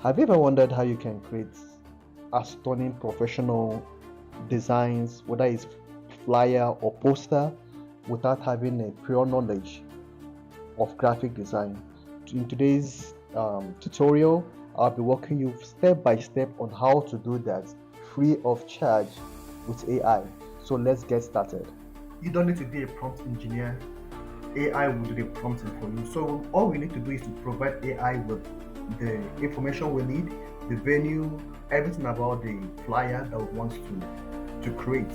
Have you ever wondered how you can create a stunning professional designs, whether it's flyer or poster, without having a prior knowledge of graphic design? In today's tutorial, I'll be walking you step by step on how to do that free of charge with AI. So let's get started. You don't need to be a prompt engineer. AI will do the prompting for you. So all we need to do is to provide AI with the information we need, the venue, everything about the flyer that we want to create.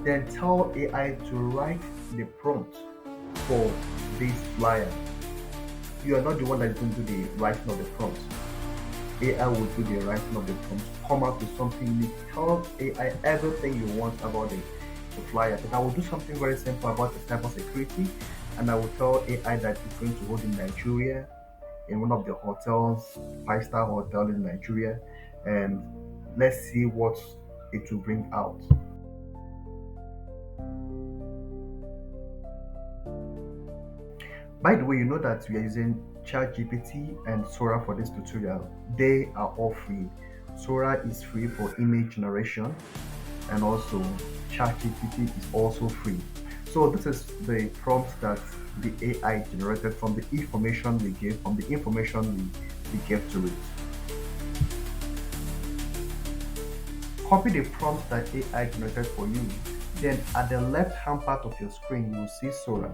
Then tell AI to write the prompt for this flyer. You are not the one that is going to do the writing of the prompt. AI will do the writing of the prompt, come out with something unique. Tell AI everything you want about the flyer. But I will do something very simple about the cybersecurity, and I will tell AI that it's going to hold in Nigeria, in one of the hotels, five-star hotel in Nigeria, and let's see what it will bring out. By the way, you know that we are using ChatGPT and Sora for this tutorial. They are all free. Sora is free for image generation, and also ChatGPT is also free. So this is the prompt that the AI generated from the information we gave, we gave to it. Copy the prompt that AI generated for you. Then at the left hand part of your screen, you will see Sora.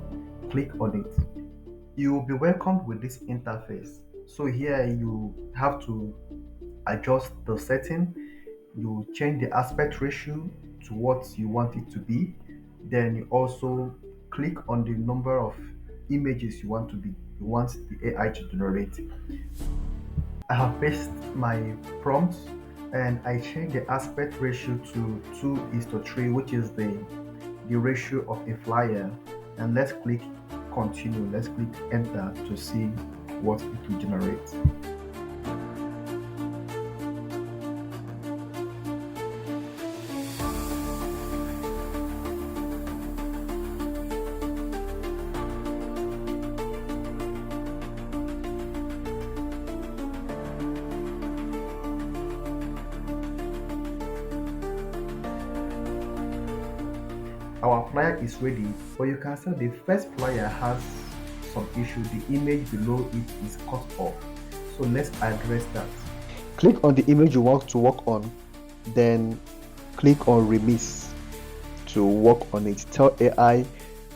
Click on it. You will be welcomed with this interface. So here you have to adjust the setting. You change the aspect ratio to what you want it to be. Then you also click on the number of images you want the AI to generate. I have pasted my prompts and I change the aspect ratio to 2:3, which is the ratio of a flyer. And let's click continue. Let's click enter to see what it will generate. Our flyer is ready, but you can see the first flyer has some issue. The image below it is cut off. So let's address that. Click on the image you want to work on, then click on remix to work on it. Tell AI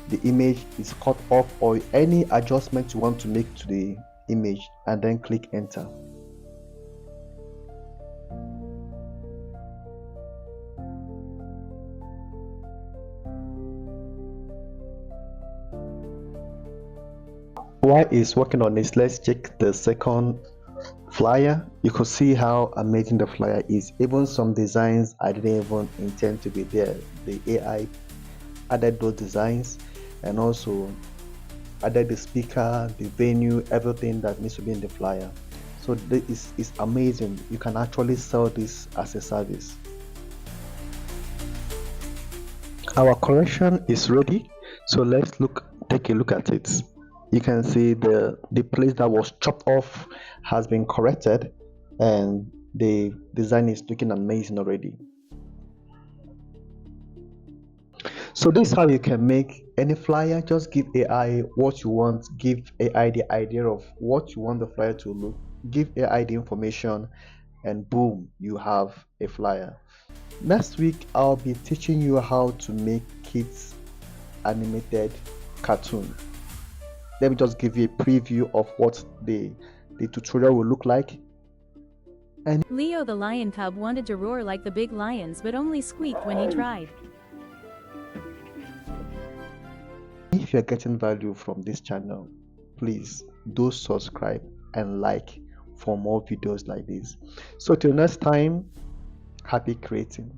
the image is cut off or any adjustment you want to make to the image, and then click enter. While it's working on this, let's check the second flyer. You could see how amazing the flyer is. Even some designs I didn't even intend to be there. The AI added those designs and also added the speaker, the venue, everything that needs to be in the flyer. So this is amazing. You can actually sell this as a service. Our correction is ready, so let's take a look at it. You can see the place that was chopped off has been corrected, and the design is looking amazing already. So this is how you can make any flyer. Just give AI what you want, give AI the idea of what you want the flyer to look, give AI the information, and boom, you have a flyer. Next week I'll be teaching you how to make kids animated cartoon. Let me just give you a preview of what the tutorial will look like. And Leo the lion cub wanted to roar like the big lions but only squeaked when he tried. if you're getting value from this channel, please do subscribe and like for more videos like this. So till next time, happy creating.